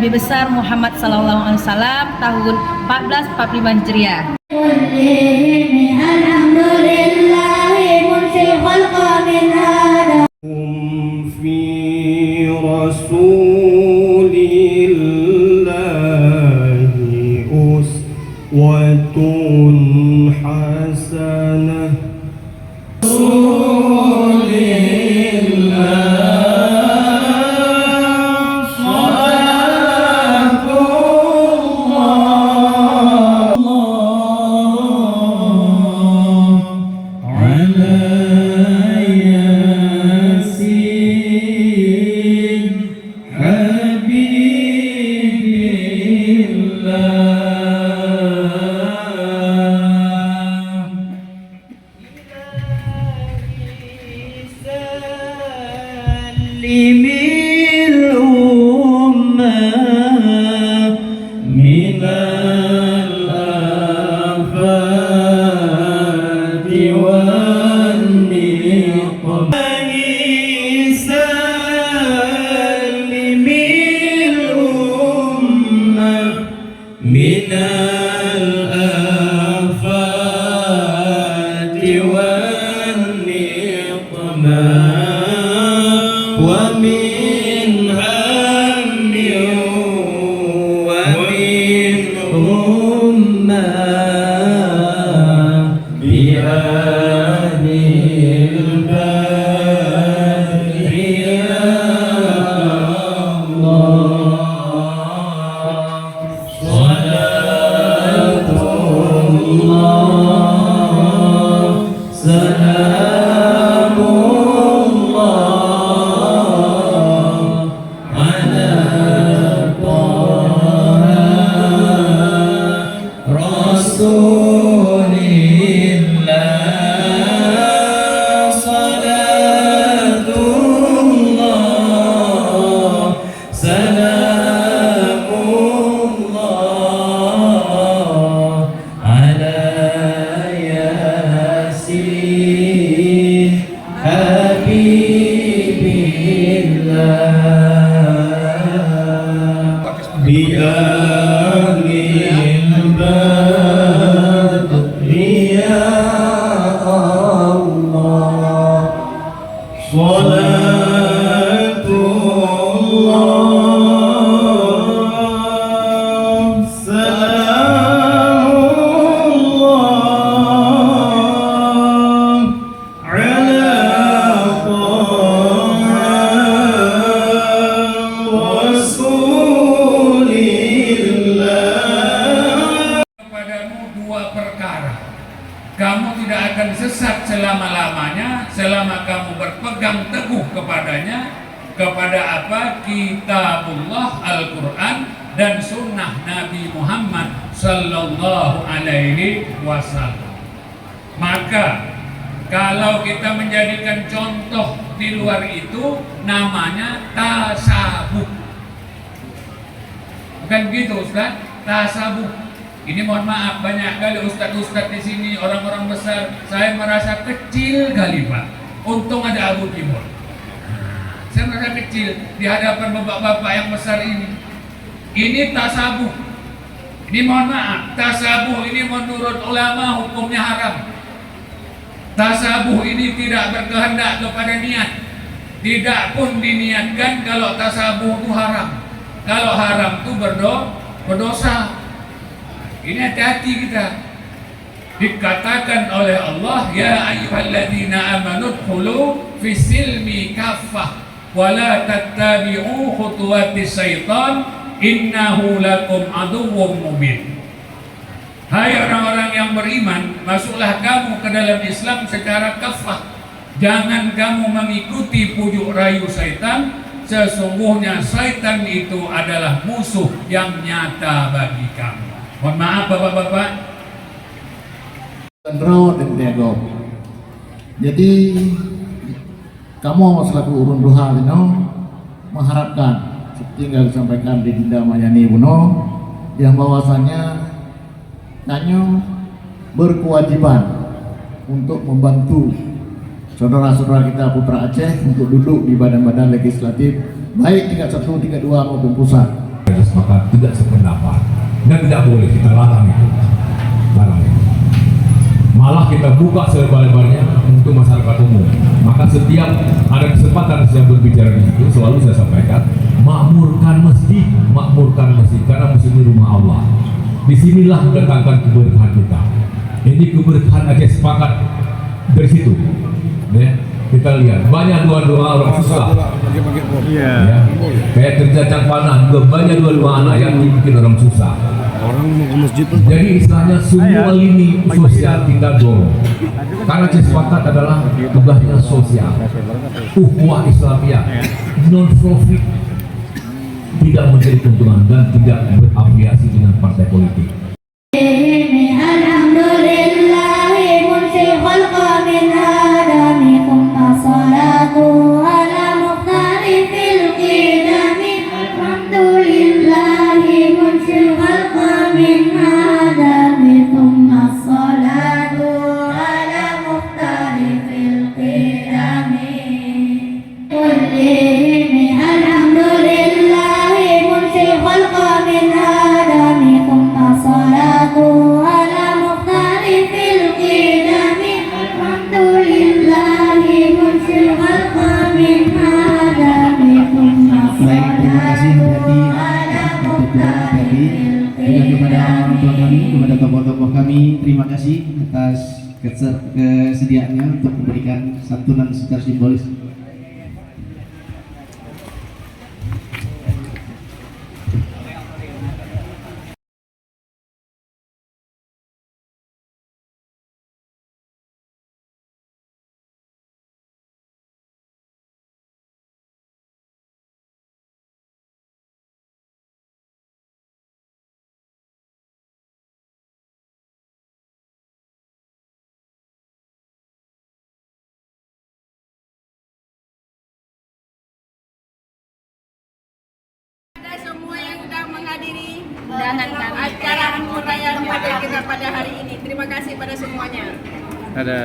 Nabi besar Muhammad SAW tahun 1445 Hijriah. Kamu tidak akan sesat selama-lamanya selama kamu berpegang teguh kepadanya, kepada apa? Kitabullah Al-Quran dan sunnah Nabi Muhammad Sallallahu Alaihi Wasallam. Maka kalau kita menjadikan contoh di luar itu, namanya tasawuf. Bukan gitu Ustaz? Tasawuf. Ini mohon maaf, banyak kali ustadz-ustadz di sini, orang-orang besar, saya merasa kecil kali Pak. Untung ada Abu Timur. Saya merasa kecil di hadapan bapak-bapak yang besar ini. Ini tasawuf. Ini mohon maaf, tasawuf ini menurut ulama hukumnya haram. Tasawuf ini tidak berkehendak kepada niat. Tidak pun diniatkan kalau tasawuf itu haram. Kalau haram itu berdosa. Ini hati-hati kita. Dikatakan oleh Allah, ya ayyuhalladzina amanu dkhulu fis silmi kaffah wa la tattabi'u khutuwatis syaitan innahu lakum aduwwum mubin. Hai orang-orang yang beriman, masuklah kamu ke dalam Islam secara kafah. Jangan kamu mengikuti pujuk rayu syaitan. Sesungguhnya syaitan itu adalah musuh yang nyata bagi kamu. Mohon maaf bapak-bapak. Jadi kamu selaku urun duha mengharapkan seperti yang disampaikan di Dinda Mayani Buno, yang bahwasanya Nanyo berkewajiban untuk membantu saudara-saudara kita Putra Aceh untuk duduk di badan-badan legislatif baik tingkat 1, tingkat 2 maupun pusat. sepakat tidak sependapat, dan tidak boleh kita larang itu. Malah kita buka selebar-lebarnya untuk masyarakat umum. Maka setiap ada kesempatan saya berbicara di situ, selalu saya sampaikan, makmurkan masjid, karena masjid ini rumah Allah. Disinilah mendatangkan keberkahan kita. Ini keberkahan Aceh sepakat dari situ. Ya, kita lihat banyak doa-doa orang susah. Ya, kayak kerja cangpanah juga banyak doa-doa anak yang bikin orang susah. Orang mau ke masjid pun Jadi istilahnya semua lini sosial kita dorong. Karena Aceh sepakat adalah tugasnya sosial, ukhuwah Islamiyah, non profit, tidak mencari keuntungan dan tidak berafiliasi dengan partai politik. juga kepada orang tua kami, kepada tokoh-tokoh kami, terima kasih atas kesediaannya untuk memberikan santunan secara simbolis. Semua yang sudah menghadiri acara budaya kita pada hari ini. Terima kasih pada semuanya. Ada